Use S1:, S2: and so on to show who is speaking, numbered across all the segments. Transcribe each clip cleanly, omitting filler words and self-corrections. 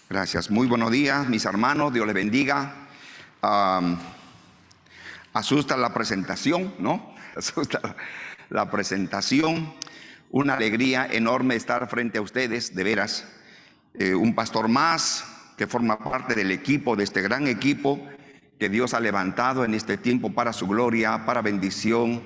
S1: Gracias. Muy buenos días, mis hermanos. Dios les bendiga. Asusta la presentación, ¿no? Asusta la presentación. Una alegría enorme estar frente a ustedes, de veras. Un pastor más que forma parte del equipo, de este gran equipo que Dios ha levantado en este tiempo para su gloria, para bendición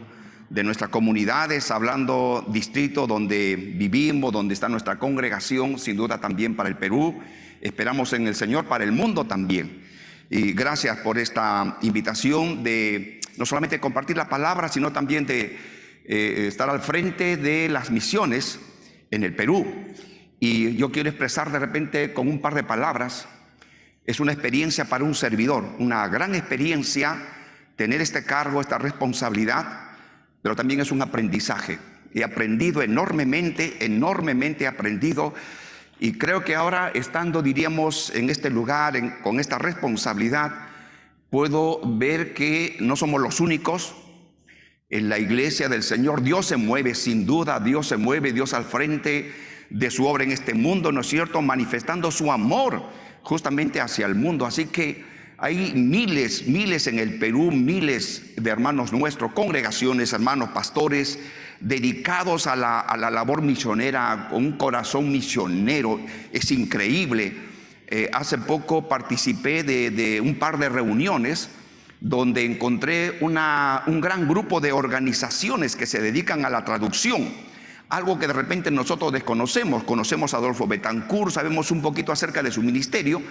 S1: de nuestras comunidades, hablando distrito donde vivimos, donde está nuestra congregación, sin duda también para el Perú. Esperamos en el Señor para el mundo también. Y gracias por esta invitación de no solamente compartir la palabra, sino también de estar al frente de las misiones en el Perú. Y yo quiero expresar de repente con un par de palabras. Es una experiencia para un servidor, una gran experiencia tener este cargo, esta responsabilidad, pero también es un aprendizaje. He aprendido enormemente he aprendido. Y creo que ahora, estando, diríamos, en este lugar, con esta responsabilidad, puedo ver que no somos los únicos en la iglesia del Señor. Dios se mueve, sin duda, Dios se mueve, Dios al frente de su obra en este mundo, ¿no es cierto?, manifestando su amor justamente hacia el mundo. Así que hay miles en el Perú, miles de hermanos nuestros, congregaciones, hermanos pastores, dedicados a la labor misionera, con un corazón misionero. Es increíble. Hace poco participé de un par de reuniones donde encontré un gran grupo de organizaciones que se dedican a la traducción, algo que de repente nosotros desconocemos. Conocemos a Adolfo Betancourt, sabemos un poquito acerca de su ministerio,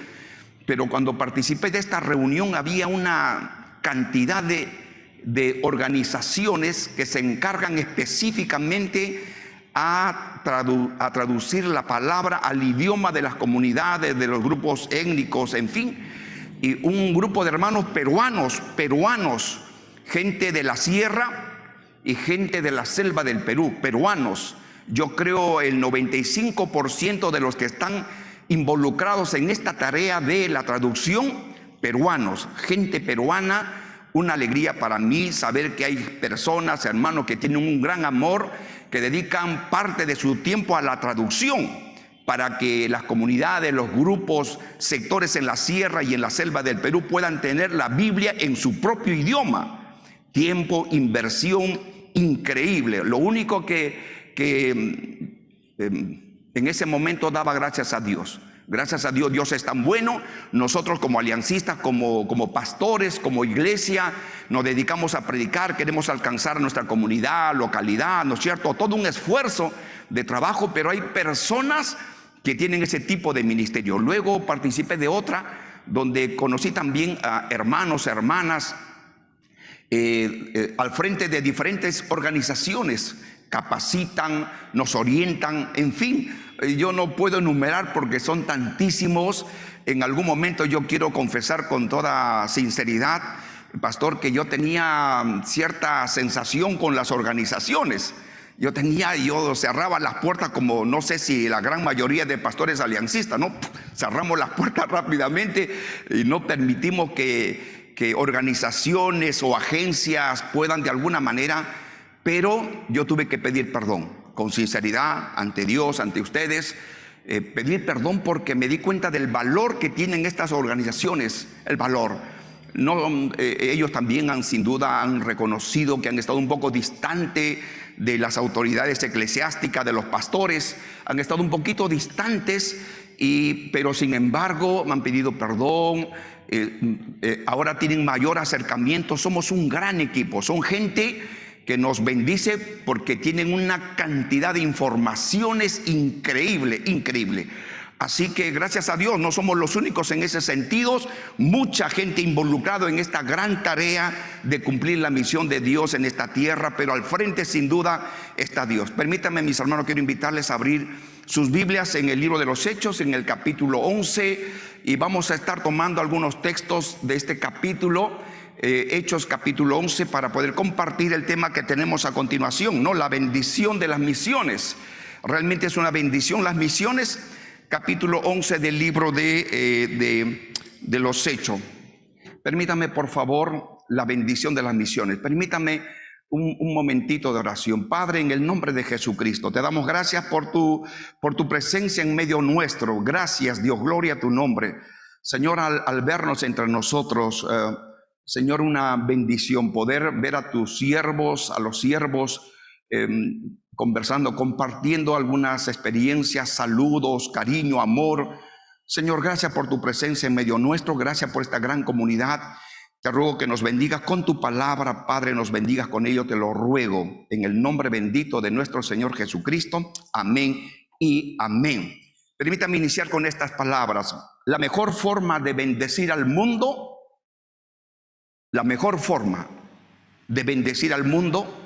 S1: pero cuando participé de esta reunión había una cantidad de organizaciones que se encargan específicamente a traducir la palabra al idioma de las comunidades, de los grupos étnicos, en fin. Y un grupo de hermanos peruanos, gente de la sierra y gente de la selva del Perú, peruanos. Yo creo el 95% de los que están involucrados en esta tarea de la traducción, peruanos, gente peruana. Una alegría para mí saber que hay personas, hermanos, que tienen un gran amor, que dedican parte de su tiempo a la traducción para que las comunidades, los grupos, sectores en la sierra y en la selva del Perú puedan tener la Biblia en su propio idioma. Tiempo, inversión increíble. Lo único que en ese momento daba gracias a Dios. Gracias a Dios, Dios es tan bueno. Nosotros como aliancistas, como pastores, como iglesia, nos dedicamos a predicar, queremos alcanzar a nuestra comunidad, localidad, ¿no es cierto? Todo un esfuerzo de trabajo, pero hay personas que tienen ese tipo de ministerio. Luego participé de otra, donde conocí también a hermanos, hermanas, al frente de diferentes organizaciones. Capacitan, nos orientan, en fin, yo no puedo enumerar porque son tantísimos. En algún momento yo quiero confesar con toda sinceridad, pastor, que yo tenía cierta sensación con las organizaciones. Yo cerraba las puertas, como no sé si la gran mayoría de pastores aliancistas, ¿no? Cerramos las puertas rápidamente y no permitimos que organizaciones o agencias puedan de alguna manera. Pero yo tuve que pedir perdón, con sinceridad, ante Dios, ante ustedes, pedir perdón porque me di cuenta del valor que tienen estas organizaciones, el valor. Ellos también sin duda han reconocido que han estado un poco distante de las autoridades eclesiásticas, de los pastores, han estado un poquito distantes, pero sin embargo me han pedido perdón. Ahora tienen mayor acercamiento. Somos un gran equipo, son gente que nos bendice porque tienen una cantidad de informaciones increíble. Así que gracias a Dios no somos los únicos en ese sentido. Mucha gente involucrada en esta gran tarea de cumplir la misión de Dios en esta tierra, pero al frente sin duda está Dios. Permítanme, mis hermanos, quiero invitarles a abrir sus Biblias en el libro de los Hechos, en el capítulo 11, y vamos a estar tomando algunos textos de este capítulo. Hechos capítulo 11, para poder compartir el tema que tenemos a continuación, ¿no? La bendición de las misiones. Realmente es una bendición las misiones. Capítulo 11 del libro de los Hechos. Permítame, por favor, la bendición de las misiones. Permítame un momentito de oración. Padre, en el nombre de Jesucristo, te damos gracias por tu presencia en medio nuestro. Gracias, Dios, gloria a tu nombre. Señor, al vernos entre nosotros, Señor, una bendición poder ver a tus siervos, a los siervos, conversando, compartiendo algunas experiencias, saludos, cariño, amor. Señor, gracias por tu presencia en medio nuestro, gracias por esta gran comunidad. Te ruego que nos bendigas con tu palabra, Padre, nos bendigas con ello, te lo ruego, en el nombre bendito de nuestro Señor Jesucristo. Amén y amén. Permítame iniciar con estas palabras. La mejor forma de bendecir al mundo, la mejor forma de bendecir al mundo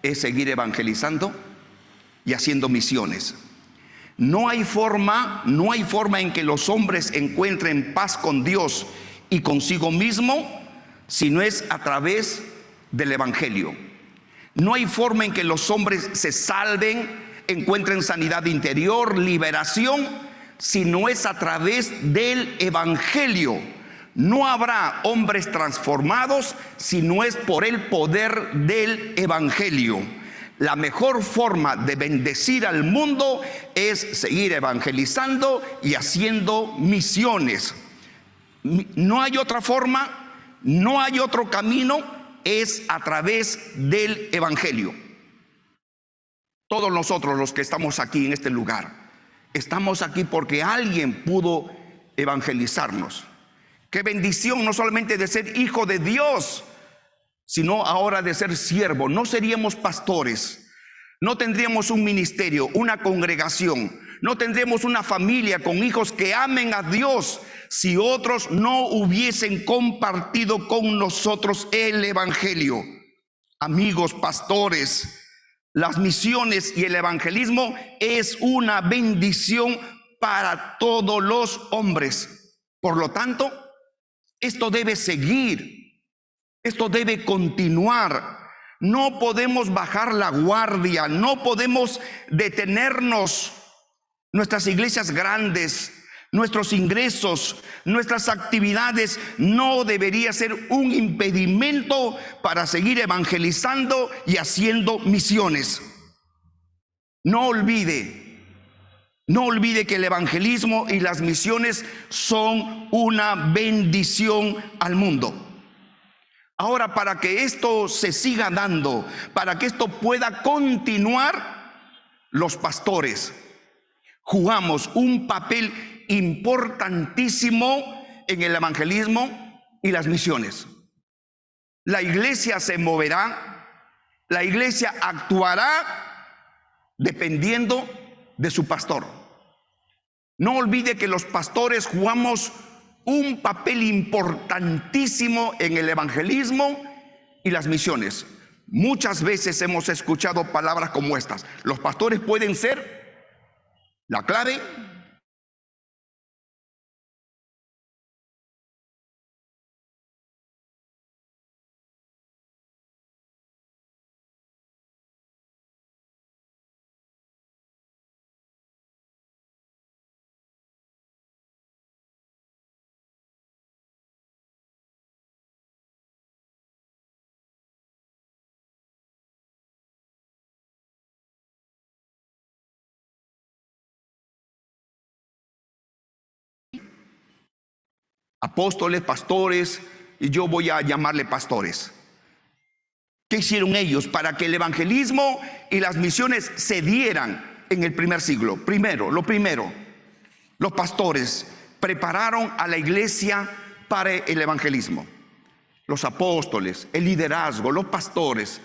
S1: es seguir evangelizando y haciendo misiones. No hay forma en que los hombres encuentren paz con Dios y consigo mismo si no es a través del evangelio. No hay forma en que los hombres se salven, encuentren sanidad interior, liberación, si no es a través del evangelio. No habrá hombres transformados si no es por el poder del evangelio. La mejor forma de bendecir al mundo es seguir evangelizando y haciendo misiones. No hay otra forma, no hay otro camino, es a través del evangelio. Todos nosotros los que estamos aquí en este lugar, estamos aquí porque alguien pudo evangelizarnos. Qué bendición, no solamente de ser hijo de Dios, sino ahora de ser siervo. No seríamos pastores, no tendríamos un ministerio, una congregación, no tendríamos una familia con hijos que amen a Dios si otros no hubiesen compartido con nosotros el evangelio. Amigos pastores, las misiones y el evangelismo es una bendición para todos los hombres. Por lo tanto, esto debe seguir, esto debe continuar. No podemos bajar la guardia, no podemos detenernos. Nuestras iglesias grandes, nuestros ingresos, nuestras actividades no debería ser un impedimento para seguir evangelizando y haciendo misiones. No olvide que el evangelismo y las misiones son una bendición al mundo. Ahora, para que esto se siga dando, para que esto pueda continuar, los pastores jugamos un papel importantísimo en el evangelismo y las misiones. La iglesia se moverá, la iglesia actuará dependiendo de su pastor. No olvide que los pastores jugamos un papel importantísimo en el evangelismo y las misiones. Muchas veces hemos escuchado palabras como estas: los pastores pueden ser la clave. Apóstoles, pastores, y yo voy a llamarle pastores. ¿Qué hicieron ellos para que el evangelismo y las misiones se dieran en el primer siglo? Lo primero, los pastores prepararon a la iglesia para el evangelismo. Los apóstoles, el liderazgo, los pastores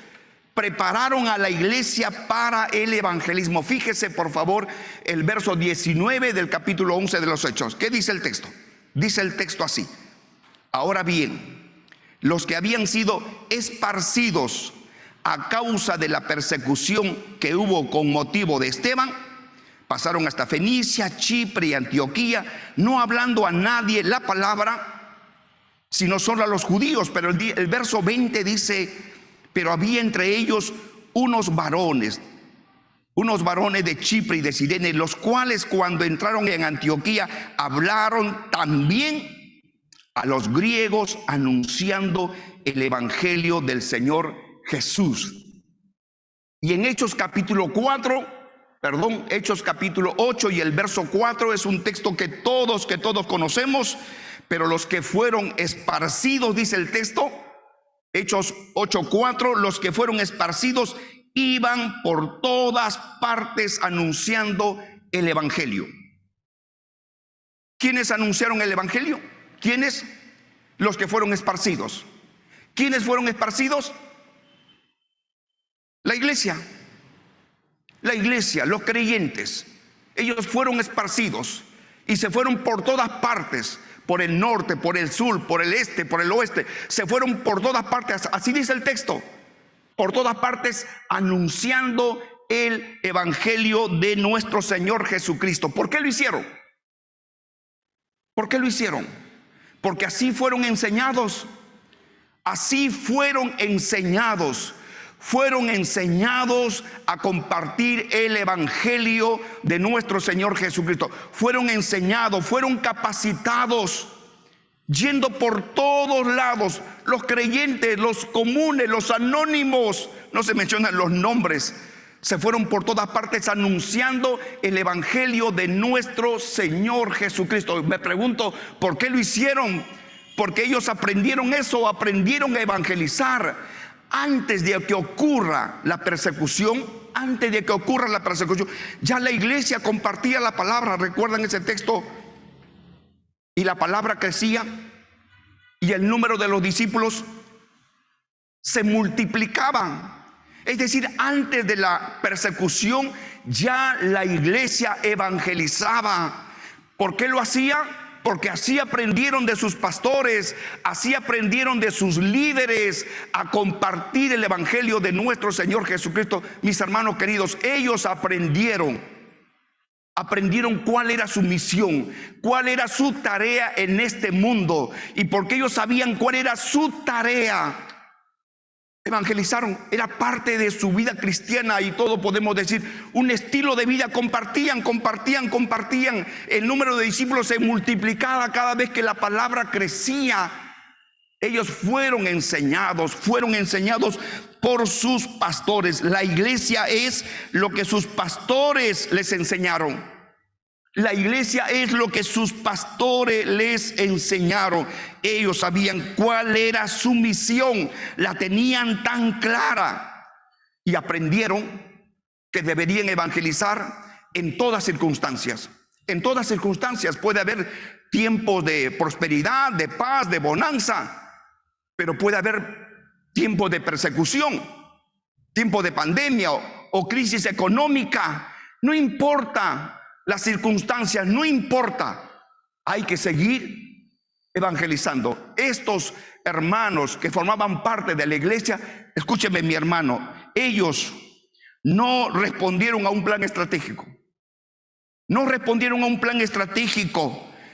S1: prepararon a la iglesia para el evangelismo. Fíjese por favor el verso 19 del capítulo 11 de los Hechos. ¿Qué dice el texto? Dice el texto así: ahora bien, los que habían sido esparcidos a causa de la persecución que hubo con motivo de Esteban, pasaron hasta Fenicia, Chipre y Antioquía, no hablando a nadie la palabra, sino solo a los judíos. Pero el verso 20 dice: pero había entre ellos unos varones de Chipre y de Cirene, los cuales cuando entraron en Antioquía hablaron también a los griegos, anunciando el evangelio del Señor Jesús. Y en Hechos capítulo 8 y el verso 4 es un texto que todos conocemos, pero los que fueron esparcidos, dice el texto, Hechos 8:4, los que fueron esparcidos iban por todas partes anunciando el evangelio. ¿Quiénes anunciaron el evangelio? ¿Quiénes? Los que fueron esparcidos. ¿Quiénes fueron esparcidos? La iglesia, los creyentes. Ellos fueron esparcidos y se fueron por todas partes, por el norte, por el sur, por el este, por el oeste. Se fueron por todas partes, así dice el texto, por todas partes anunciando el evangelio de nuestro Señor Jesucristo. ¿Por qué lo hicieron? ¿Por qué lo hicieron? Porque así fueron enseñados. Así fueron enseñados. Fueron enseñados a compartir el evangelio de nuestro Señor Jesucristo. Fueron enseñados, fueron capacitados, yendo por todos lados. Los creyentes, los comunes, los anónimos, no se mencionan los nombres, se fueron por todas partes anunciando el evangelio de nuestro Señor Jesucristo. Me pregunto, ¿por qué lo hicieron? Porque ellos aprendieron eso, aprendieron a evangelizar. Antes de que ocurra la persecución, ya la iglesia compartía la palabra. ¿Recuerdan ese texto? Y la palabra crecía y el número de los discípulos se multiplicaba. Es decir, antes de la persecución ya la iglesia evangelizaba. ¿Por qué lo hacía? Porque así aprendieron de sus pastores, así aprendieron de sus líderes a compartir el evangelio de nuestro Señor Jesucristo. Mis hermanos queridos, ellos aprendieron cuál era su misión, cuál era su tarea en este mundo. Y porque ellos sabían cuál era su tarea, evangelizaron. Era parte de su vida cristiana y todo, podemos decir, un estilo de vida. Compartían. El número de discípulos se multiplicaba cada vez que la palabra crecía. Ellos fueron enseñados por sus pastores. La iglesia es lo que sus pastores les enseñaron. La iglesia es lo que sus pastores les enseñaron. Ellos sabían cuál era su misión, la tenían tan clara y aprendieron que deberían evangelizar en todas circunstancias. En todas circunstancias puede haber tiempos de prosperidad, de paz, de bonanza, pero puede haber tiempos de persecución, tiempos de pandemia o crisis económica. No importa las circunstancias, no importa, hay que seguir evangelizando. Estos hermanos que formaban parte de la iglesia, escúcheme mi hermano, ellos no respondieron a un plan estratégico.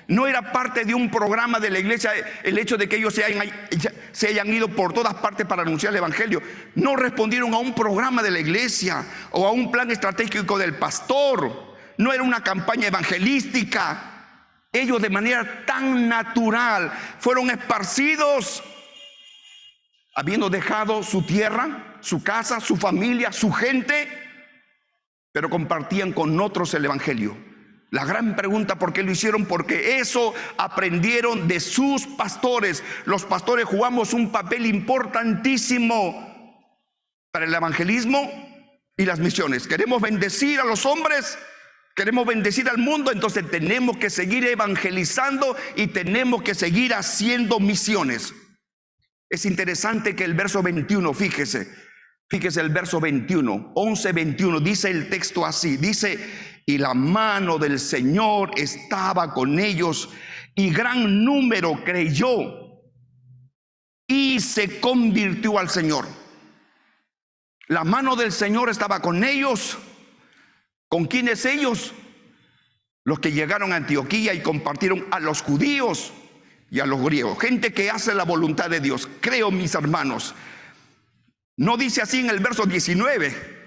S1: No era parte de un programa de la iglesia el hecho de que ellos se hayan ido por todas partes para anunciar el evangelio. No respondieron a un programa de la iglesia o a un plan estratégico del pastor. No era una campaña evangelística. Ellos de manera tan natural fueron esparcidos, habiendo dejado su tierra, su casa, su familia, su gente, pero compartían con otros el evangelio. La gran pregunta, ¿por qué lo hicieron? Porque eso aprendieron de sus pastores. Los pastores jugamos un papel importantísimo para el evangelismo y las misiones. Queremos bendecir a los hombres, queremos bendecir al mundo, entonces tenemos que seguir evangelizando y tenemos que seguir haciendo misiones. Es interesante que el verso 21, fíjese el verso 21, 11:21, dice el texto así, dice: y la mano del Señor estaba con ellos, y gran número creyó y se convirtió al Señor. La mano del Señor estaba con ellos. ¿Con quiénes ellos? Los que llegaron a Antioquía y compartieron a los judíos y a los griegos. Gente que hace la voluntad de Dios. Creo, mis hermanos. No dice así en el verso 19.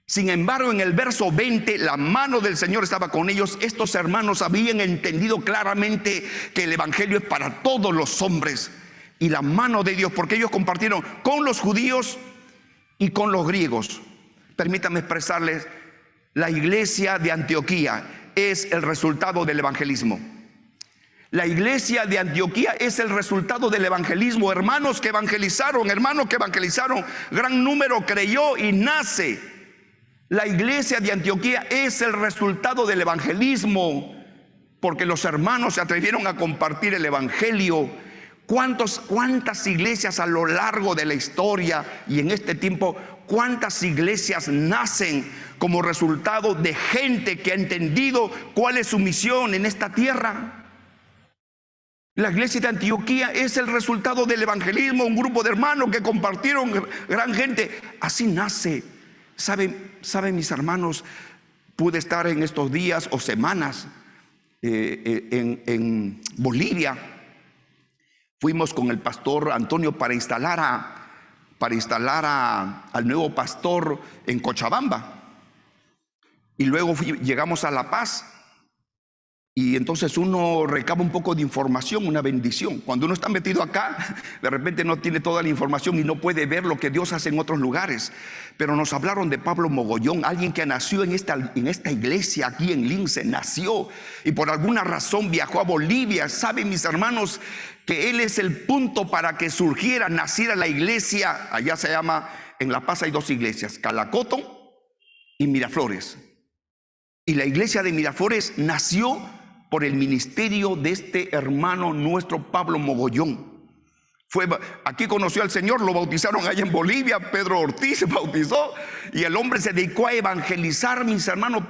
S1: Sin embargo, en el verso 20, la mano del Señor estaba con ellos. Estos hermanos habían entendido claramente que el evangelio es para todos los hombres. Y la mano de Dios, porque ellos compartieron con los judíos y con los griegos. Permítanme expresarles, la iglesia de Antioquía es el resultado del evangelismo. La iglesia de Antioquía es el resultado del evangelismo. Hermanos que evangelizaron, gran número creyó y nace. La iglesia de Antioquía es el resultado del evangelismo, porque los hermanos se atrevieron a compartir el evangelio. ¿Cuántas iglesias a lo largo de la historia y en este tiempo, cuántas iglesias nacen como resultado de gente que ha entendido cuál es su misión en esta tierra? La iglesia de Antioquía es el resultado del evangelismo, un grupo de hermanos que compartieron gran gente. Así nace. ¿Saben mis hermanos? Pude estar en estos días o semanas en Bolivia. Fuimos con el pastor Antonio para instalar al nuevo pastor en Cochabamba. Y luego llegamos a La Paz. Y entonces uno recaba un poco de información, una bendición. Cuando uno está metido acá, de repente no tiene toda la información y no puede ver lo que Dios hace en otros lugares. Pero nos hablaron de Pablo Mogollón, alguien que nació en esta iglesia aquí en Lince, nació y por alguna razón viajó a Bolivia. Saben mis hermanos que él es el punto para que naciera la iglesia. Allá se llama, en La Paz hay dos iglesias, Calacoto y Miraflores. Y la iglesia de Miraflores nació por el ministerio de este hermano nuestro Pablo Mogollón. Aquí conoció al Señor, lo bautizaron allá en Bolivia, Pedro Ortiz se bautizó y el hombre se dedicó a evangelizar, mis hermanos,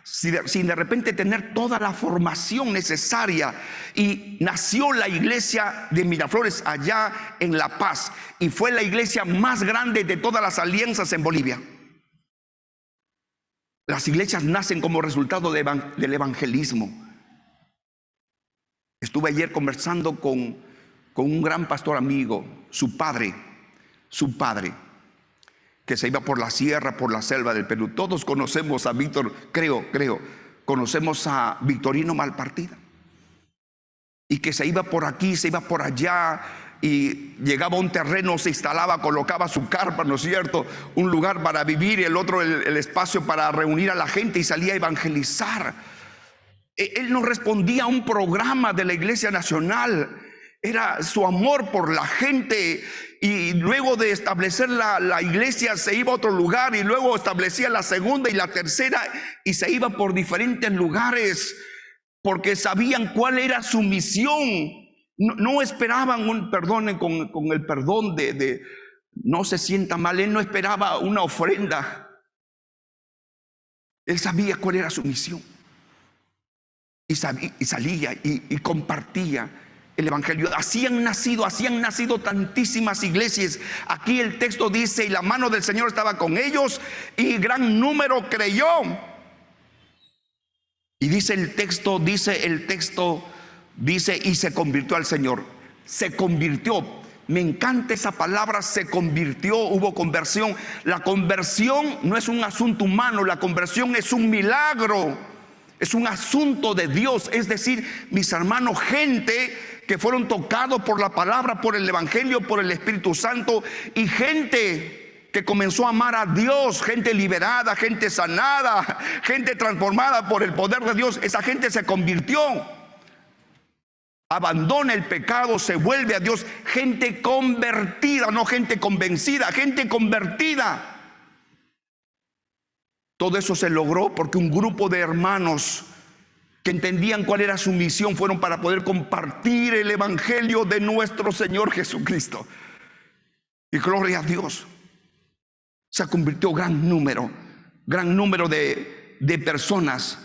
S1: sin de repente tener toda la formación necesaria. Y nació la iglesia de Miraflores allá en La Paz y fue la iglesia más grande de todas las alianzas en Bolivia. Las iglesias nacen como resultado del evangelismo. Estuve ayer conversando con un gran pastor amigo, su padre, que se iba por la sierra, por la selva del Perú. Todos conocemos a Víctor, creo, conocemos a Victorino Malpartida. Y que se iba por aquí, se iba por allá, y llegaba a un terreno, se instalaba, colocaba su carpa, ¿no es cierto? Un lugar para vivir y el otro el espacio para reunir a la gente, y salía a evangelizar. Él no respondía a un programa de la Iglesia Nacional, era su amor por la gente. Y luego de establecer la iglesia se iba a otro lugar y luego establecía la segunda y la tercera y se iba por diferentes lugares porque sabían cuál era su misión. No esperaban perdonen con el perdón de no se sienta mal, él no esperaba una ofrenda. Él sabía cuál era su misión y salía y compartía el evangelio. Así han nacido tantísimas iglesias. Aquí el texto dice: y la mano del Señor estaba con ellos y gran número creyó. Y dice el texto, y se convirtió al Señor. Se convirtió. Me encanta esa palabra, se convirtió, hubo conversión. La conversión no es un asunto humano, la conversión es un milagro. Es un asunto de Dios. Es decir, mis hermanos, gente que fueron tocados por la palabra, por el evangelio, por el Espíritu Santo, y gente que comenzó a amar a Dios, gente liberada, gente sanada, gente transformada por el poder de Dios. Esa gente se convirtió, abandona el pecado, se vuelve a Dios. Gente convertida, no gente convencida, gente convertida. Todo eso se logró porque un grupo de hermanos que entendían cuál era su misión fueron para poder compartir el evangelio de nuestro Señor Jesucristo. Y gloria a Dios, se convirtió gran número de personas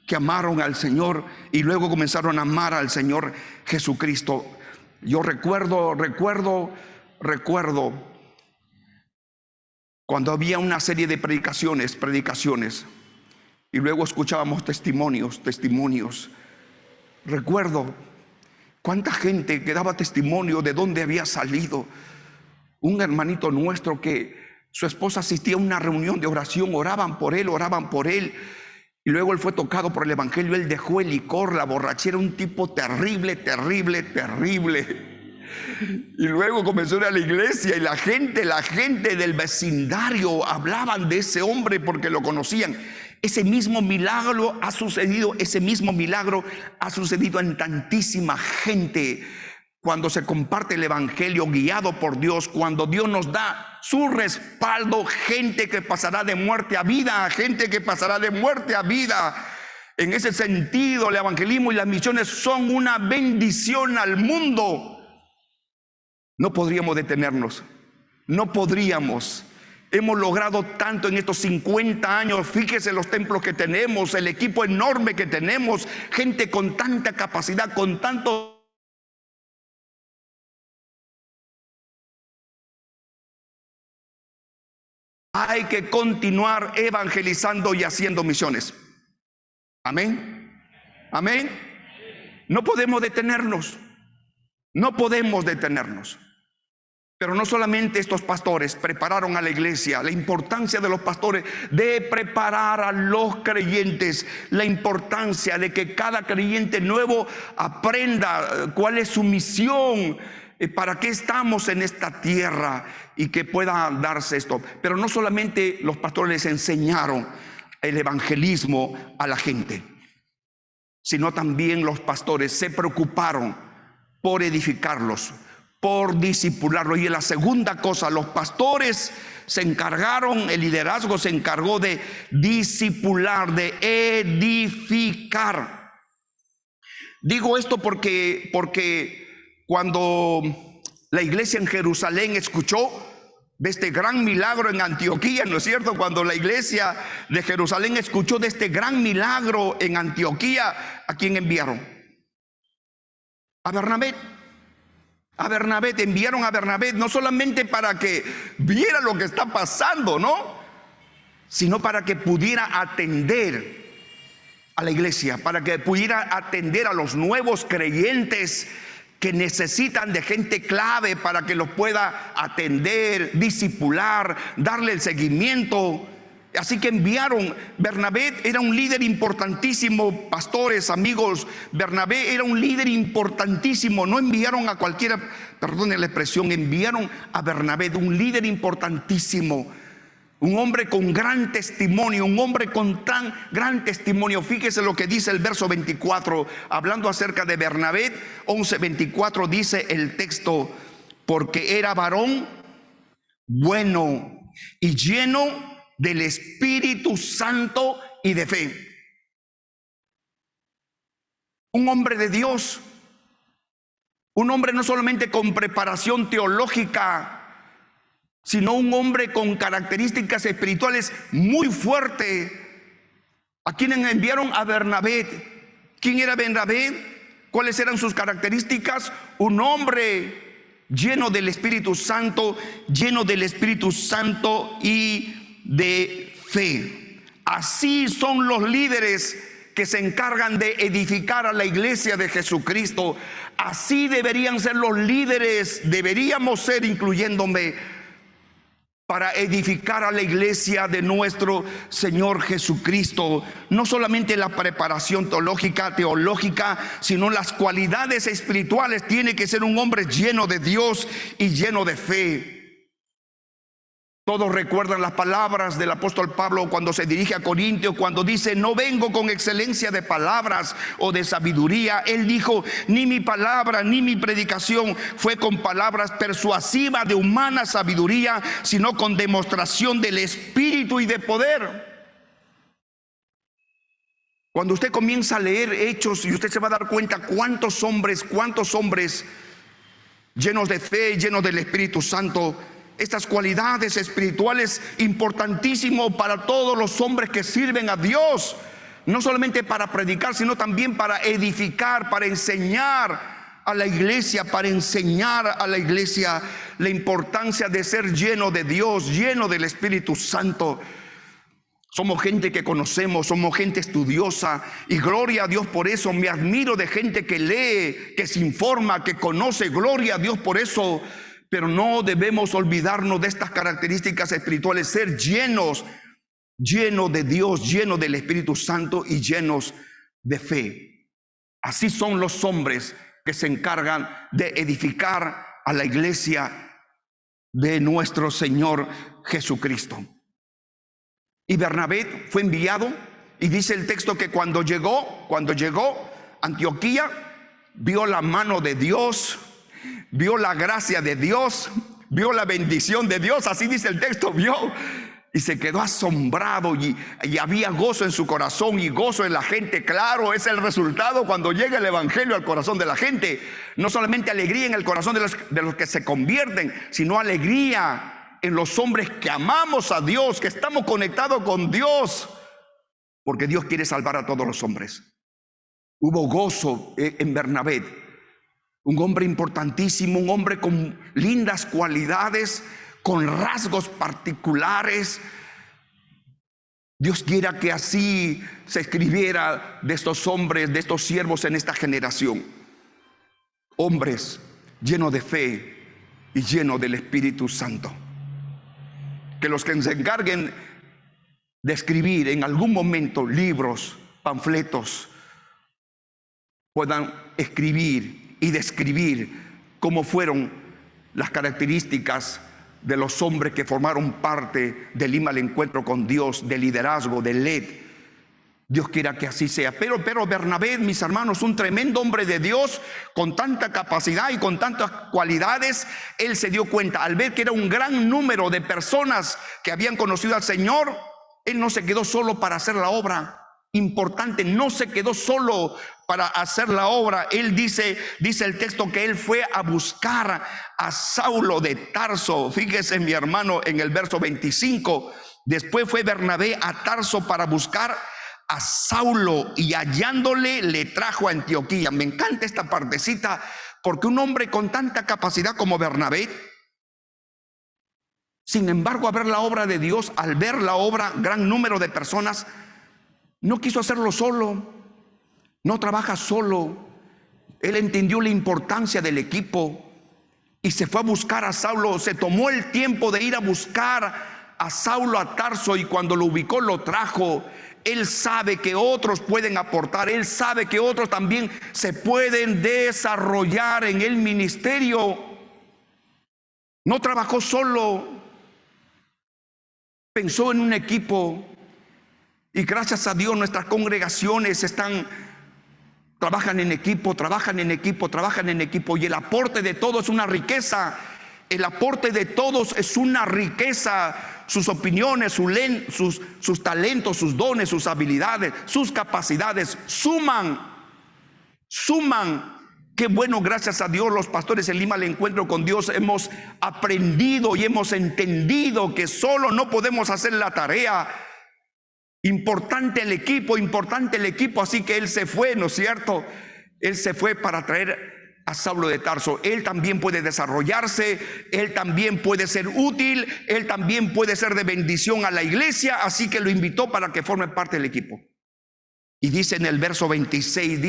S1: que amaron al Señor y luego comenzaron a amar al Señor Jesucristo. Yo recuerdo cuando había una serie de predicaciones, y luego escuchábamos testimonios. Recuerdo cuánta gente que daba testimonio de dónde había salido. Un hermanito nuestro que su esposa asistía a una reunión de oración, oraban por él, y luego él fue tocado por el evangelio. Él dejó el licor, la borrachera, un tipo terrible. Y luego comenzó a ir a la iglesia y la gente del vecindario hablaban de ese hombre porque lo conocían. Ese mismo milagro ha sucedido en tantísima gente. Cuando se comparte el evangelio guiado por Dios, cuando Dios nos da su respaldo, gente que pasará de muerte a vida, gente que pasará de muerte a vida. En ese sentido, el evangelismo y las misiones son una bendición al mundo. No podríamos detenernos, no podríamos. Hemos logrado tanto en estos 50 años. Fíjese los templos que tenemos, el equipo enorme que tenemos, gente con tanta capacidad, con tanto. Hay que continuar evangelizando y haciendo misiones. Amén. Amén. No podemos detenernos. No podemos detenernos. Pero no solamente estos pastores prepararon a la iglesia, la importancia de los pastores de preparar a los creyentes, la importancia de que cada creyente nuevo aprenda cuál es su misión, para qué estamos en esta tierra y que pueda darse esto. Pero no solamente los pastores les enseñaron el evangelismo a la gente, sino también los pastores se preocuparon por edificarlos, por discipularlos. Y en la segunda cosa, los pastores se encargaron, el liderazgo se encargó de discipular, de edificar. Digo esto porque cuando la iglesia en Jerusalén escuchó de este gran milagro en Antioquía, ¿no es cierto? Cuando la iglesia de Jerusalén escuchó de este gran milagro en Antioquía, ¿a quién enviaron? A Bernabé. Enviaron a Bernabé no solamente para que viera lo que está pasando, ¿no? Sino para que pudiera atender a la iglesia, para que pudiera atender a los nuevos creyentes que necesitan de gente clave para que los pueda atender, discipular, darle el seguimiento. Así que enviaron. Bernabé era un líder importantísimo, pastores, amigos. Bernabé era un líder importantísimo. No enviaron a cualquiera, perdonen la expresión, enviaron a Bernabé, un líder importantísimo, un hombre con gran testimonio, un hombre con tan gran testimonio. Fíjese lo que dice el verso 24, hablando acerca de Bernabé. 11:24 dice el texto: porque era varón bueno y lleno del Espíritu Santo y de fe. Un hombre de Dios, un hombre no solamente con preparación teológica, sino un hombre con características espirituales muy fuertes. ¿A quién enviaron? A Bernabé. ¿Quién era Bernabé? ¿Cuáles eran sus características? Un hombre lleno del Espíritu Santo y de fe. Así son los líderes que se encargan de edificar a la iglesia de Jesucristo. Así deberían ser los líderes, deberíamos ser, incluyéndome, para edificar a la iglesia de nuestro Señor Jesucristo. No solamente la preparación teológica, sino las cualidades espirituales. Tiene que ser un hombre lleno de Dios y lleno de fe. Todos recuerdan las palabras del apóstol Pablo cuando se dirige a Corintios, cuando dice: no vengo con excelencia de palabras o de sabiduría. Él dijo: ni mi palabra ni mi predicación fue con palabras persuasivas de humana sabiduría, sino con demostración del Espíritu y de poder. Cuando usted comienza a leer Hechos, y usted se va a dar cuenta cuántos hombres llenos de fe, llenos del Espíritu Santo. Estas cualidades espirituales importantísimas para todos los hombres que sirven a Dios, no solamente para predicar, sino también para edificar, para enseñar a la iglesia, la importancia de ser lleno de Dios, lleno del Espíritu Santo. Somos gente que conocemos, somos gente estudiosa, y gloria a Dios por eso. Me admiro de gente que lee, que se informa, que conoce. Gloria a Dios por eso. Pero no debemos olvidarnos de estas características espirituales: ser llenos de Dios, llenos del Espíritu Santo y llenos de fe. Así son los hombres que se encargan de edificar a la iglesia de nuestro Señor Jesucristo. Y Bernabé fue enviado, y dice el texto que cuando llegó a Antioquía, vio la mano de Dios, vio la gracia de Dios, vio la bendición de Dios, así dice el texto, vio, y se quedó asombrado, y había gozo en su corazón y gozo en la gente. Claro, es el resultado cuando llega el evangelio al corazón de la gente. No solamente alegría en el corazón de los que se convierten, sino alegría en los hombres que amamos a Dios, que estamos conectados con Dios, porque Dios quiere salvar a todos los hombres. Hubo gozo en Bernabé, un hombre importantísimo, un hombre con lindas cualidades, con rasgos particulares. Dios quiera que así se escribiera de estos hombres, de estos siervos en esta generación. Hombres llenos de fe y llenos del Espíritu Santo. Que los que se encarguen de escribir en algún momento libros, panfletos, puedan escribir y describir cómo fueron las características de los hombres que formaron parte del Lima al Encuentro con Dios, del liderazgo, del LED. Dios quiera que así sea. Pero Bernabé, mis hermanos, un tremendo hombre de Dios, con tanta capacidad y con tantas cualidades. Él se dio cuenta, al ver que era un gran número de personas que habían conocido al Señor, él no se quedó solo para hacer la obra importante, no se quedó solo para hacer la obra. Él dice el texto que él fue a buscar a Saulo de Tarso. Fíjese, mi hermano, en el verso 25, después fue Bernabé a Tarso para buscar a Saulo, y hallándole le trajo a Antioquía. Me encanta esta partecita, porque un hombre con tanta capacidad como Bernabé, sin embargo, al ver la obra de Dios, al ver la obra, gran número de personas, no quiso hacerlo solo, no trabaja solo. Él entendió la importancia del equipo y se fue a buscar a Saulo. Se tomó el tiempo de ir a buscar a Saulo a Tarso, y cuando lo ubicó lo trajo. Él sabe que otros pueden aportar, él sabe que otros también se pueden desarrollar en el ministerio. No trabajó solo, pensó en un equipo. Y gracias a Dios nuestras congregaciones trabajan en equipo, y el aporte de todos es una riqueza. El aporte de todos es una riqueza. Sus opiniones, sus talentos, sus dones, sus habilidades, sus capacidades suman. Qué bueno, gracias a Dios, los pastores en Lima al Encuentro con Dios hemos aprendido y hemos entendido que solo no podemos hacer la tarea. Importante el equipo, así que él se fue, ¿no es cierto? Él se fue para traer a Saulo de Tarso. Él también puede desarrollarse, él también puede ser útil, él también puede ser de bendición a la iglesia, así que lo invitó para que forme parte del equipo. Y dice en el verso 26,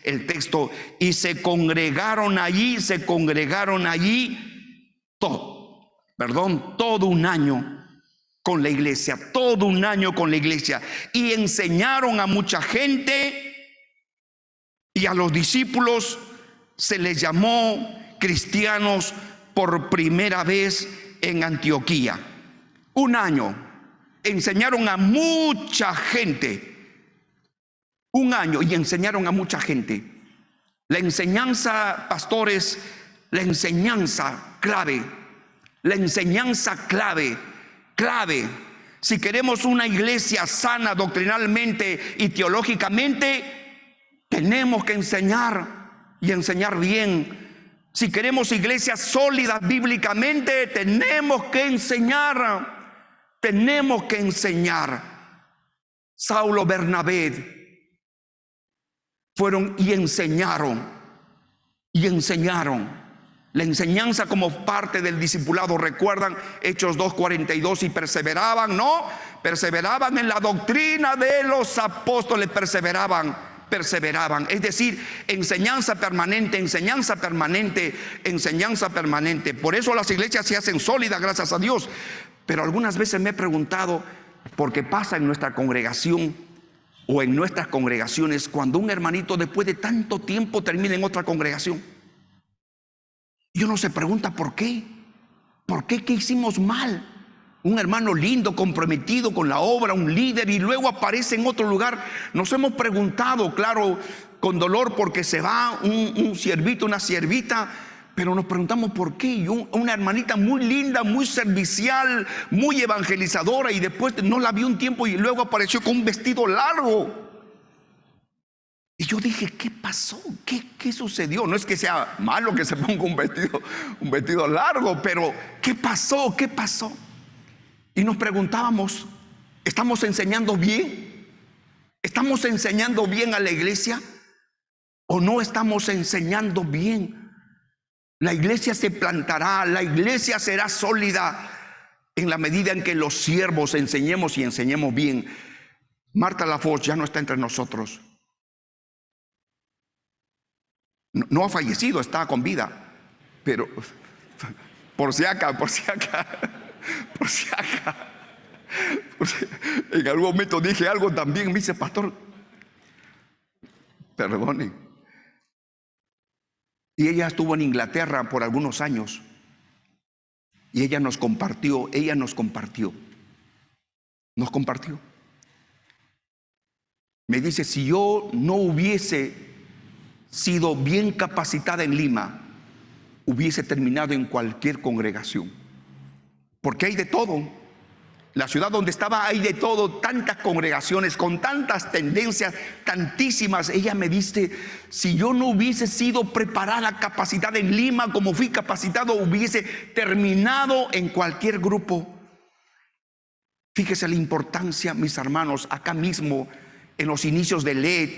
S1: el texto, y se congregaron allí todo un año con la iglesia, y enseñaron a mucha gente, y a los discípulos se les llamó cristianos por primera vez en Antioquía. Un año enseñaron a mucha gente, y enseñaron a mucha gente. La enseñanza, pastores, la enseñanza clave. Si queremos una iglesia sana doctrinalmente y teológicamente, tenemos que enseñar y enseñar bien. Si queremos iglesias sólidas bíblicamente, tenemos que enseñar. Saulo, Bernabé fueron y enseñaron. La enseñanza como parte del discipulado. Recuerdan Hechos 2:42, y perseveraban en la doctrina de los apóstoles, perseveraban. Es decir, enseñanza permanente. Por eso las iglesias se hacen sólidas, gracias a Dios. Pero algunas veces me he preguntado, porque pasa en nuestra congregación, o en nuestras congregaciones, cuando un hermanito después de tanto tiempo termina en otra congregación, y uno se pregunta ¿por qué? ¿Por qué? ¿Qué hicimos mal? Un hermano lindo, comprometido con la obra, un líder, y luego aparece en otro lugar. Nos hemos preguntado, claro, con dolor, porque se va un siervito, una siervita, pero nos preguntamos por qué. Y una hermanita muy linda, muy servicial, muy evangelizadora, y después no la vi un tiempo y luego apareció con un vestido largo. Y yo dije, ¿qué pasó? ¿Qué sucedió? No es que sea malo que se ponga un vestido largo, pero ¿qué pasó? ¿Qué pasó? Y nos preguntábamos, ¿estamos enseñando bien? ¿Estamos enseñando bien a la iglesia? ¿O no estamos enseñando bien? La iglesia se plantará, la iglesia será sólida en la medida en que los siervos enseñemos y enseñemos bien. Marta Lafosse ya no está entre nosotros. No ha fallecido, está con vida, pero por si acá, en algún momento dije algo también, me dice, pastor, perdone. Y ella estuvo en Inglaterra por algunos años, y ella nos compartió. Me dice, si yo no hubiese sido bien capacitada en Lima, hubiese terminado en cualquier congregación, porque hay de todo. La ciudad donde estaba hay de todo, tantas congregaciones con tantas tendencias, tantísimas. Ella me dice, si yo no hubiese sido preparada, capacitada en Lima como fui capacitado, hubiese terminado en cualquier grupo. Fíjese la importancia, mis hermanos, acá mismo en los inicios de LED.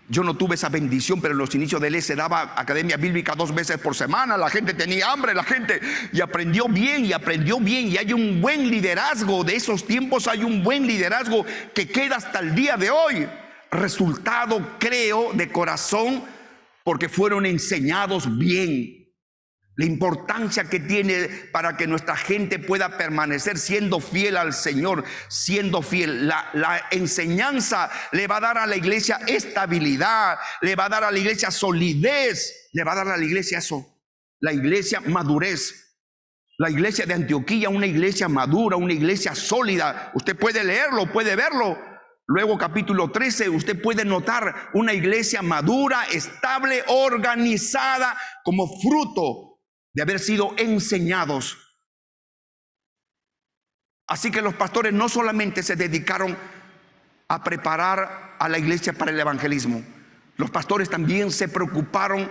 S1: Yo no tuve esa bendición, pero en los inicios de LED se daba academia bíblica 2 veces por semana. La gente tenía hambre, y aprendió bien, y hay un buen liderazgo de esos tiempos, hay un buen liderazgo que queda hasta el día de hoy. Resultado, creo, de corazón, porque fueron enseñados bien. La importancia que tiene para que nuestra gente pueda permanecer siendo fiel al Señor, siendo fiel. La enseñanza le va a dar a la iglesia estabilidad, le va a dar a la iglesia solidez, le va a dar a la iglesia eso, la iglesia madurez. La iglesia de Antioquía, una iglesia madura, una iglesia sólida. Usted puede leerlo, puede verlo. Luego capítulo 13, usted puede notar una iglesia madura, estable, organizada, como fruto de haber sido enseñados. Así que los pastores no solamente se dedicaron a preparar a la iglesia para el evangelismo, los pastores también se preocuparon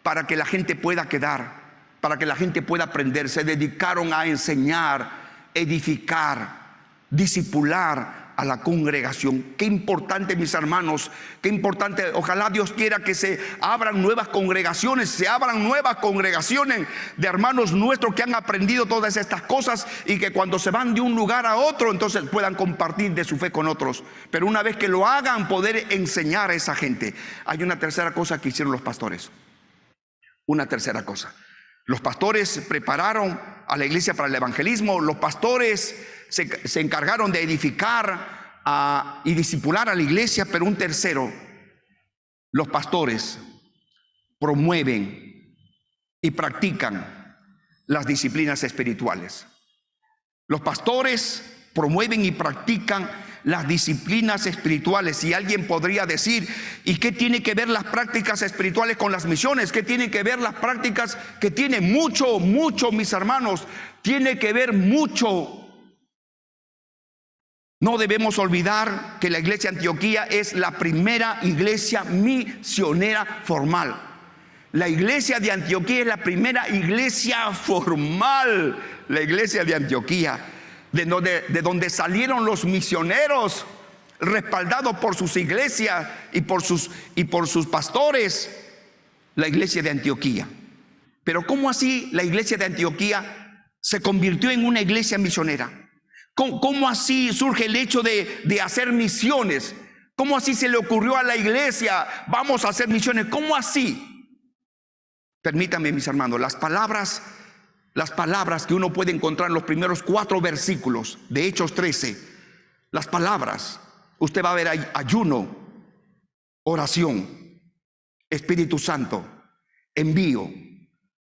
S1: para que la gente pueda quedar, para que la gente pueda aprender. Se dedicaron a enseñar, edificar, discipular a la congregación. Qué importante, mis hermanos, qué importante. Ojalá Dios quiera que se abran nuevas congregaciones, de hermanos nuestros que han aprendido todas estas cosas, y que cuando se van de un lugar a otro, entonces puedan compartir de su fe con otros. Pero una vez que lo hagan, poder enseñar a esa gente. Hay una tercera cosa que hicieron los pastores. Una tercera cosa. Los pastores prepararon a la iglesia para el evangelismo. Los pastores se encargaron de edificar y discipular a la iglesia. Pero un tercero, los pastores promueven y practican las disciplinas espirituales. Los pastores promueven y practican las disciplinas espirituales. Y alguien podría decir, ¿y qué tiene que ver las prácticas espirituales con las misiones? ¿Qué tiene que ver las prácticas? Que tiene mucho, mis hermanos, tiene que ver mucho. No debemos olvidar que la iglesia de Antioquía es la primera iglesia misionera formal. La iglesia de Antioquía es la primera iglesia formal, la iglesia de Antioquía, de donde salieron los misioneros, respaldados por sus iglesias y por sus pastores, la iglesia de Antioquía. Pero ¿cómo así la iglesia de Antioquía se convirtió en una iglesia misionera? ¿Cómo así surge el hecho de hacer misiones? ¿Cómo así se le ocurrió a la iglesia, vamos a hacer misiones? ¿Cómo así? Permítanme, mis hermanos, las palabras que uno puede encontrar en los primeros 4 versículos de Hechos 13, las palabras usted va a ver ayuno, oración, Espíritu Santo, envío,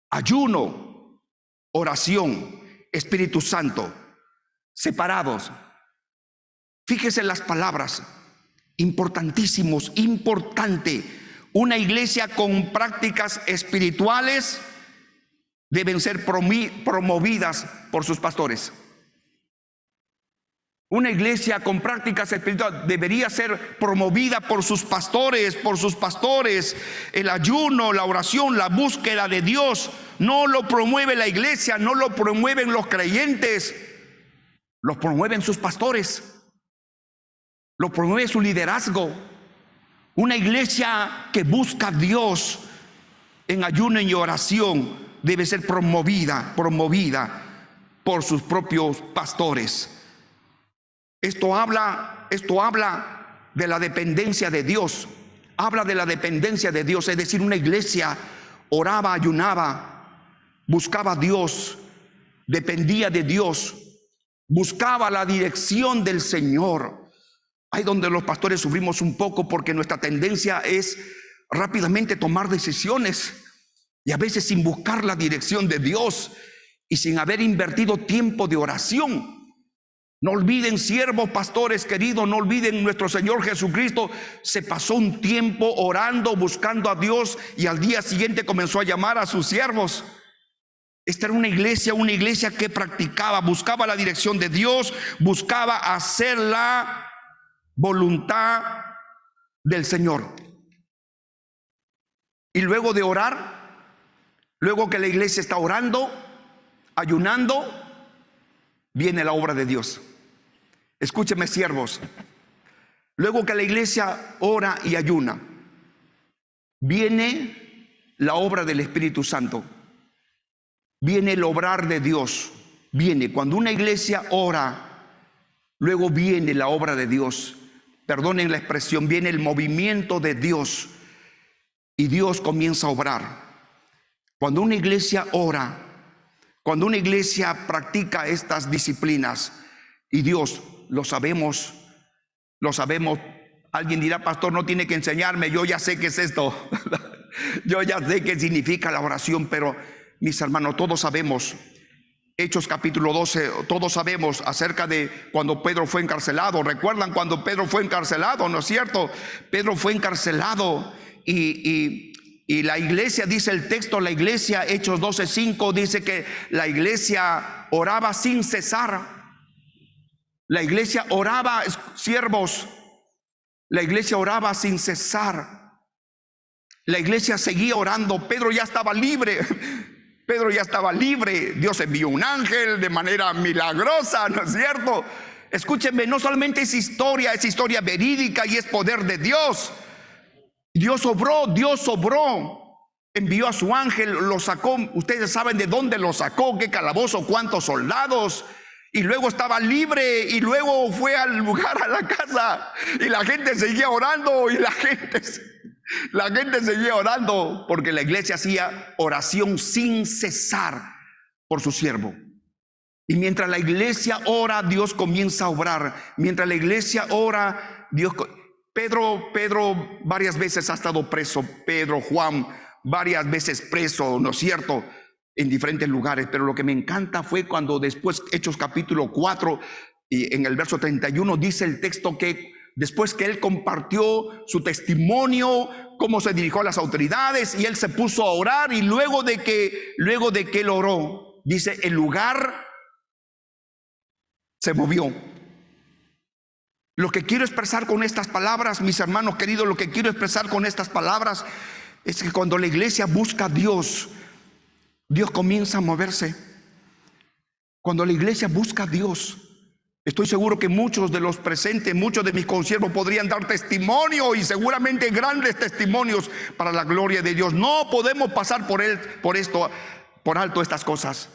S1: ayuno, oración, Espíritu Santo, separados. Fíjese en las palabras, importantísimos, importante. Una iglesia con prácticas espirituales deben ser promovidas por sus pastores. Una iglesia con prácticas espirituales debería ser promovida por sus pastores, El ayuno, la oración, la búsqueda de Dios no lo promueve la iglesia, no lo promueven los creyentes, lo promueven sus pastores, lo promueve su liderazgo. Una iglesia que busca a Dios en ayuno y oración debe ser promovida por sus propios pastores. Esto habla de la dependencia de Dios. Habla de la dependencia de Dios, es decir, una iglesia oraba, ayunaba, buscaba a Dios, dependía de Dios, buscaba la dirección del Señor. Ahí donde los pastores sufrimos un poco, porque nuestra tendencia es rápidamente tomar decisiones y a veces sin buscar la dirección de Dios y sin haber invertido tiempo de oración. No olviden, siervos, pastores queridos, no olviden, nuestro Señor Jesucristo se pasó un tiempo orando, buscando a Dios, y al día siguiente comenzó a llamar a sus siervos. Esta era una iglesia que practicaba, buscaba la dirección de Dios, buscaba hacer la voluntad del Señor. Y luego de orar, luego que la iglesia está orando, ayunando, viene la obra de Dios. Escúcheme, siervos, luego que la iglesia ora y ayuna, viene la obra del Espíritu Santo, viene el obrar de Dios. Viene cuando una iglesia ora, luego viene la obra de Dios. Perdonen la expresión, viene el movimiento de Dios y Dios comienza a obrar. Cuando una iglesia ora, cuando una iglesia practica estas disciplinas, y Dios, lo sabemos. Alguien dirá, pastor, no tiene que enseñarme, yo ya sé qué es esto. Yo ya sé qué significa la oración, pero mis hermanos, todos sabemos. Hechos capítulo 12, todos sabemos acerca de cuando Pedro fue encarcelado. ¿Recuerdan cuando Pedro fue encarcelado? ¿No es cierto? Pedro fue encarcelado y la iglesia, dice el texto, la iglesia, Hechos 12:5, dice que la iglesia oraba sin cesar. La iglesia oraba, siervos, la iglesia oraba sin cesar. La iglesia seguía orando. Pedro ya estaba libre. Dios envió un ángel de manera milagrosa, ¿no es cierto? Escúchenme, no solamente es historia verídica y es poder de Dios. Dios obró, envió a su ángel, lo sacó. Ustedes saben de dónde lo sacó, qué calabozo, cuántos soldados. Y luego estaba libre, y luego fue al lugar, a la casa, y la gente seguía orando, y la gente seguía orando, porque la iglesia hacía oración sin cesar por su siervo. Y mientras la iglesia ora, Dios comienza a obrar. Mientras la iglesia ora, Pedro varias veces ha estado preso. Pedro, Juan, varias veces preso, ¿no es cierto?, en diferentes lugares. Pero lo que me encanta fue cuando después, Hechos capítulo 4, y en el verso 31, dice el texto que después que él compartió su testimonio, cómo se dirigió a las autoridades, y él se puso a orar, y luego de que él oró, dice, el lugar se movió. Lo que quiero expresar con estas palabras, mis hermanos queridos, lo que quiero expresar con estas palabras es que cuando la iglesia busca a Dios, Dios comienza a moverse. Cuando la iglesia busca a Dios, estoy seguro que muchos de los presentes, muchos de mis consiervos podrían dar testimonio, y seguramente grandes testimonios para la gloria de Dios. No podemos pasar por alto estas cosas.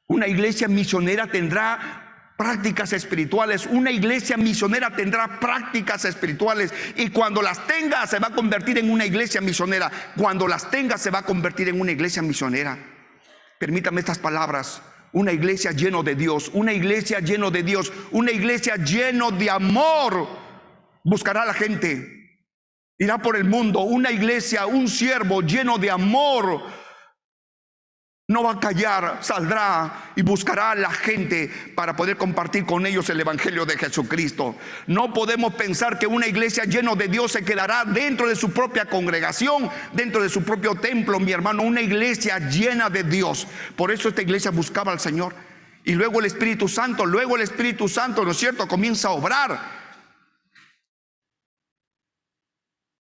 S1: Una iglesia misionera tendrá prácticas espirituales. Una iglesia misionera tendrá prácticas espirituales, y cuando las tenga se va a convertir en una iglesia misionera. Cuando las tenga se va a convertir en una iglesia misionera. Permítame estas palabras: una iglesia lleno de Dios, una iglesia lleno de Dios, una iglesia lleno de amor buscará a la gente, irá por el mundo. Una iglesia, un siervo lleno de amor, no va a callar, saldrá y buscará a la gente para poder compartir con ellos el evangelio de Jesucristo. No podemos pensar que una iglesia llena de Dios se quedará dentro de su propia congregación, dentro de su propio templo, mi hermano. Una iglesia llena de Dios. Por eso esta iglesia buscaba al Señor. Y luego el Espíritu Santo, ¿no es cierto?, comienza a obrar.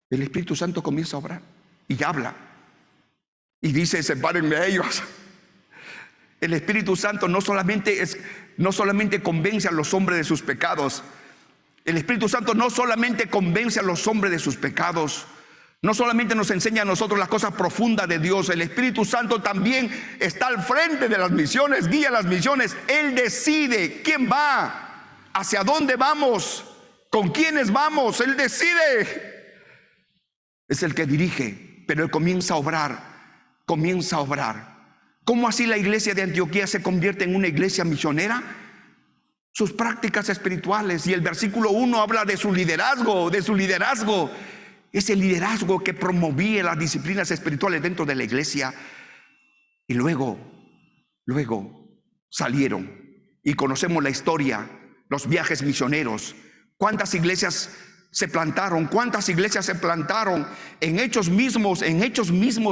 S1: El Espíritu Santo comienza a obrar y habla. Y dice: sepárenme a ellos. El Espíritu Santo no solamente convence a los hombres de sus pecados. El Espíritu Santo no solamente convence a los hombres de sus pecados. No solamente nos enseña a nosotros las cosas profundas de Dios. El Espíritu Santo también está al frente de las misiones, guía las misiones. Él decide quién va, hacia dónde vamos, con quiénes vamos. Él decide. Es el que dirige, pero Él comienza a obrar. ¿Cómo así la iglesia de Antioquía se convierte en una iglesia misionera? Sus prácticas espirituales. Y el versículo 1 habla de su liderazgo, ese liderazgo que promovía las disciplinas espirituales dentro de la iglesia. Y luego salieron y conocemos la historia, los viajes misioneros. ¿Cuántas iglesias se plantaron? En Hechos mismos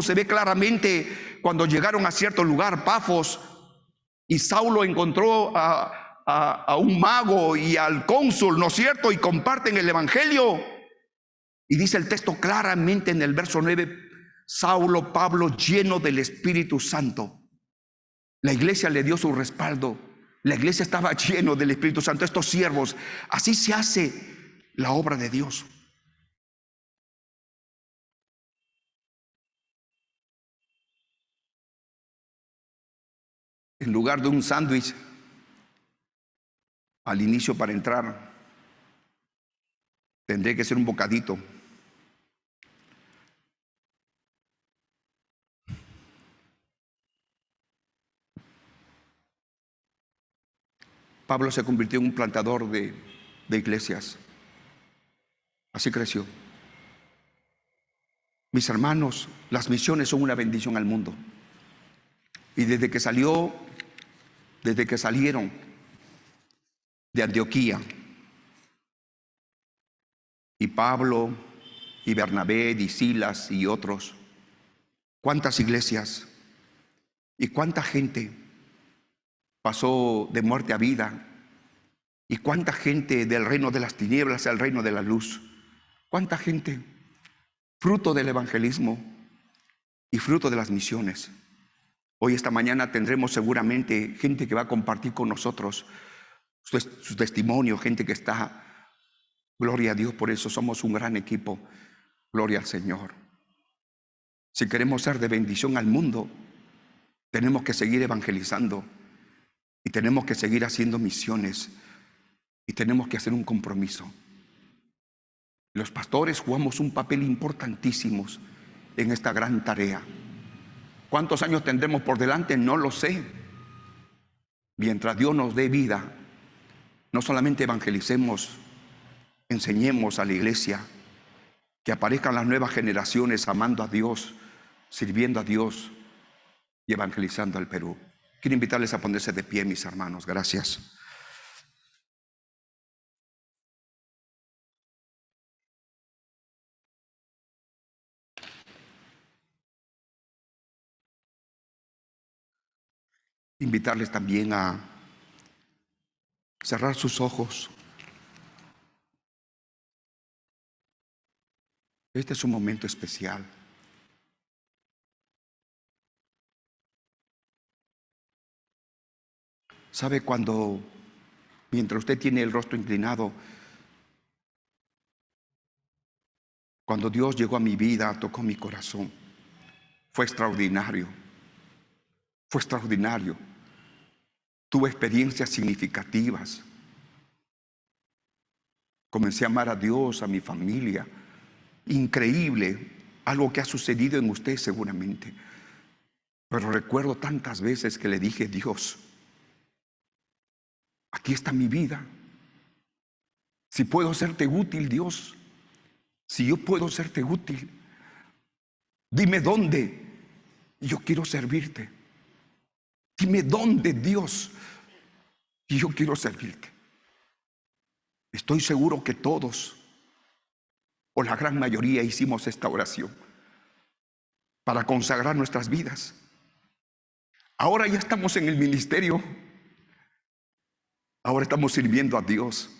S1: se ve claramente cuando llegaron a cierto lugar, Pafos, y Saulo encontró a un mago y al cónsul, ¿no es cierto?, y comparten el evangelio. Y dice el texto claramente en el verso 9: Saulo, Pablo, lleno del Espíritu Santo. La iglesia le dio su respaldo. La iglesia estaba lleno del Espíritu Santo. Estos siervos, así se hace la obra de Dios. En lugar de un sándwich al inicio para entrar, tendré que ser un bocadito. Pablo se convirtió en un plantador de iglesias. Así creció. Mis hermanos, las misiones son una bendición al mundo. Y desde que salieron de Antioquía, y Pablo y Bernabé y Silas y otros, cuántas iglesias y cuánta gente pasó de muerte a vida, y cuánta gente del reino de las tinieblas al reino de la luz. Cuánta gente, fruto del evangelismo y fruto de las misiones. Hoy, esta mañana, tendremos seguramente gente que va a compartir con nosotros su testimonio, gente que está, gloria a Dios, por eso somos un gran equipo, gloria al Señor. Si queremos ser de bendición al mundo, tenemos que seguir evangelizando, y tenemos que seguir haciendo misiones, y tenemos que hacer un compromiso. Los pastores jugamos un papel importantísimo en esta gran tarea. ¿Cuántos años tendremos por delante? No lo sé. Mientras Dios nos dé vida, no solamente evangelicemos, enseñemos a la iglesia, que aparezcan las nuevas generaciones amando a Dios, sirviendo a Dios y evangelizando al Perú. Quiero invitarles a ponerse de pie, mis hermanos. Gracias. Invitarles también a cerrar sus ojos. Este es un momento especial. ¿Sabe cuando, mientras usted tiene el rostro inclinado, cuando Dios llegó a mi vida, tocó mi corazón? Fue extraordinario. Fue extraordinario. Tuve experiencias significativas. Comencé a amar a Dios, a mi familia. Increíble, algo que ha sucedido en usted seguramente. Pero recuerdo tantas veces que le dije: Dios, aquí está mi vida. Si puedo serte útil, Dios, si yo puedo serte útil, dime dónde y yo quiero servirte. Dime dónde, Dios, y yo quiero servirte. Estoy seguro que todos, o la gran mayoría, hicimos esta oración para consagrar nuestras vidas. Ahora ya estamos en el ministerio. Ahora estamos sirviendo a Dios.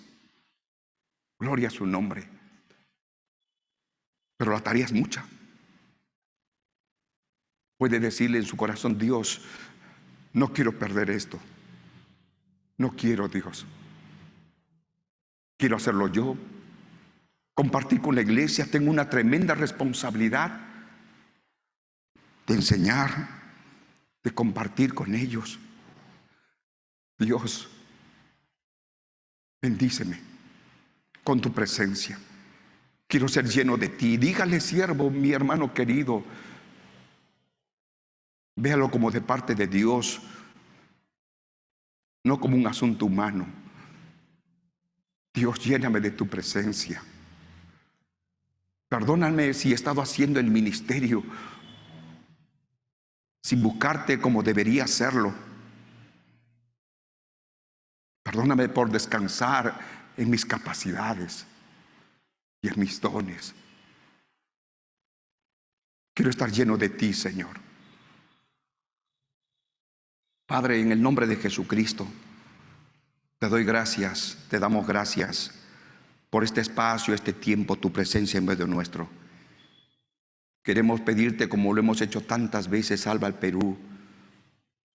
S1: Gloria a su nombre. Pero la tarea es mucha. Puede decirle en su corazón: Dios, no quiero perder esto. No quiero, Dios. Quiero hacerlo yo. Compartir con la iglesia. Tengo una tremenda responsabilidad de enseñar, de compartir con ellos. Dios, bendíceme con tu presencia. Quiero ser lleno de ti. Dígale, siervo, mi hermano querido, véalo como de parte de Dios, no como un asunto humano. Dios, lléname de tu presencia. Perdóname si he estado haciendo el ministerio sin buscarte como debería hacerlo. Perdóname por descansar en mis capacidades y en mis dones. Quiero estar lleno de ti, Señor. Padre, en el nombre de Jesucristo, te doy gracias, te damos gracias por este espacio, este tiempo, tu presencia en medio nuestro. Queremos pedirte, como lo hemos hecho tantas veces: salva al Perú,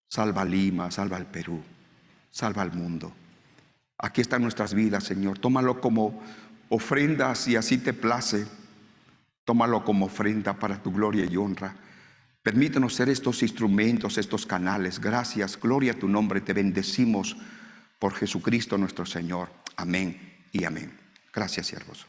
S1: salva a Lima, salva al Perú, salva al mundo. Aquí están nuestras vidas, Señor. Tómalo como ofrenda, si así te place. Tómalo como ofrenda para tu gloria y honra. Permítanos ser estos instrumentos, estos canales. Gracias, gloria a tu nombre. Te bendecimos por Jesucristo nuestro Señor. Amén y amén. Gracias, siervos.